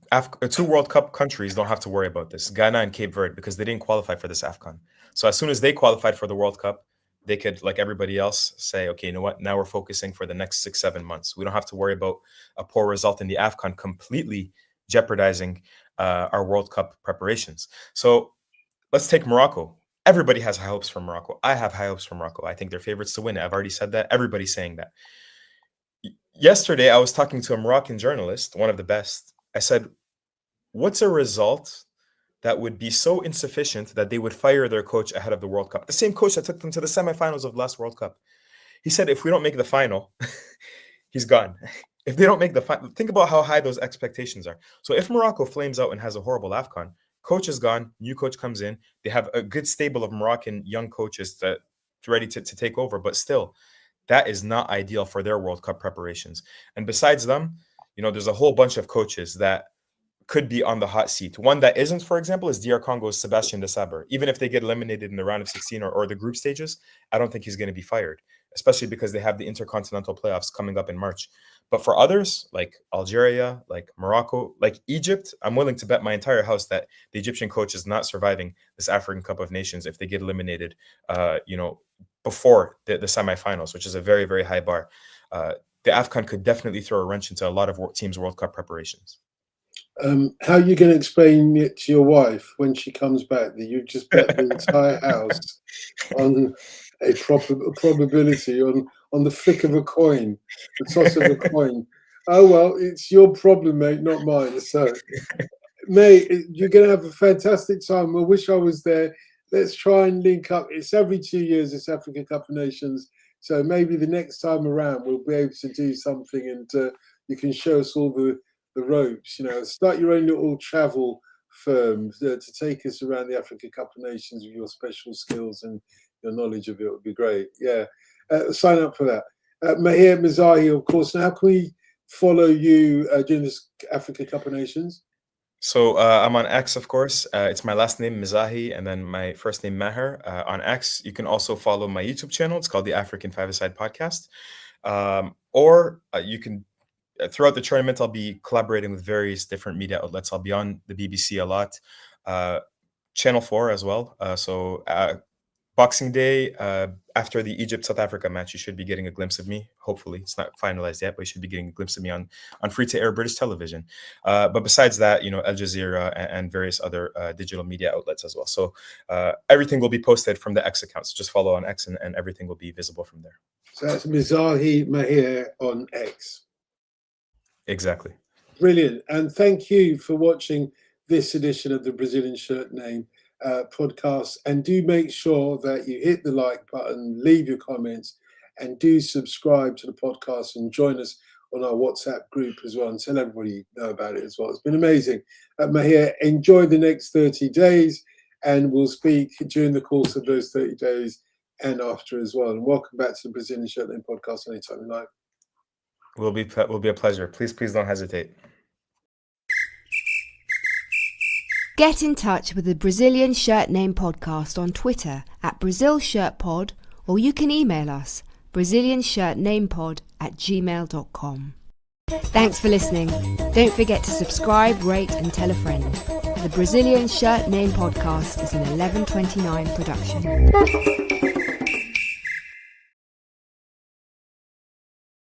World Cup countries don't have to worry about this, Ghana and Cape Verde, because they didn't qualify for this AFCON. So as soon as they qualified for the World Cup, they could, like everybody else, say, okay, you know what? Now we're focusing for the next 6-7 months. We don't have to worry about a poor result in the AFCON completely jeopardizing our World Cup preparations. So let's take Morocco. Everybody has high hopes for Morocco. I have high hopes for Morocco. I think they're favorites to win it. I've already said that. Everybody's saying that. Yesterday, I was talking to a Moroccan journalist, one of the best. I said, what's a result that would be so insufficient that they would fire their coach ahead of the World Cup? The same coach that took them to the semifinals of last World Cup. He said, if we don't make the final, he's gone. If they don't make the final, think about how high those expectations are. So if Morocco flames out and has a horrible AFCON, coach is gone, new coach comes in. They have a good stable of Moroccan young coaches that ready to take over, but still, that is not ideal for their World Cup preparations. And besides them, there's a whole bunch of coaches that could be on the hot seat. One that isn't, for example, is DR Congo's Sebastian Desabre. Even if they get eliminated in the round of 16 or the group stages, I don't think he's going to be fired, especially because they have the intercontinental playoffs coming up in March. But for others, like Algeria, like Morocco, like Egypt, I'm willing to bet my entire house that the Egyptian coach is not surviving this African Cup of Nations if they get eliminated, before the semifinals, which is a very, very high bar. The AFCON could definitely throw a wrench into a lot of teams' World Cup preparations. How are you going to explain it to your wife when she comes back that you just bet the entire house on a probability, on the flick of a coin, the toss of a coin? Oh, well, it's your problem, mate, not mine. So, mate, you're going to have a fantastic time. I wish I was there. Let's try and link up. It's every 2 years, this African Cup of Nations. So maybe the next time around, we'll be able to do something and you can show us all the ropes. Start your own little travel firm to take us around the African Cup of Nations with your special skills and your knowledge of it. Would be great. Yeah. Sign up for that. Maher, Mezahi, of course. Now, how can we follow you during this African Cup of Nations? So I'm on X, of course. It's my last name, Mezahi, and then my first name, Maher, on X. You can also follow my YouTube channel. It's called the African Five-A-Side Podcast. Or you can, throughout the tournament, I'll be collaborating with various different media outlets. I'll be on the BBC a lot, Channel 4 as well. So Boxing Day, after the Egypt-South Africa match, you should be getting a glimpse of me. Hopefully, it's not finalized yet, but you should be getting a glimpse of me on free-to-air British television. But besides that, Al Jazeera and various other digital media outlets as well. So everything will be posted from the X account. So just follow on X and everything will be visible from there. So that's Mezahi Maher on X. Exactly. Brilliant. And thank you for watching this edition of the Brazilian Shirt Name podcast, and do make sure that you hit the like button, leave your comments, and do subscribe to the podcast and join us on our WhatsApp group as well, and tell everybody you know about it as well. It's been amazing. Maher, enjoy the next 30 days, and we'll speak during the course of those 30 days and after as well. And welcome back to the Brazilian Shirt Name podcast anytime you like. Will be a pleasure. Please don't hesitate. Get in touch with the Brazilian Shirt Name podcast on Twitter @BrazilShirtPod, or you can email us brazilianshirtnamepod@gmail.com. Thanks for listening. Don't forget to subscribe, rate and tell a friend. The Brazilian Shirt Name Podcast is an 1129 production.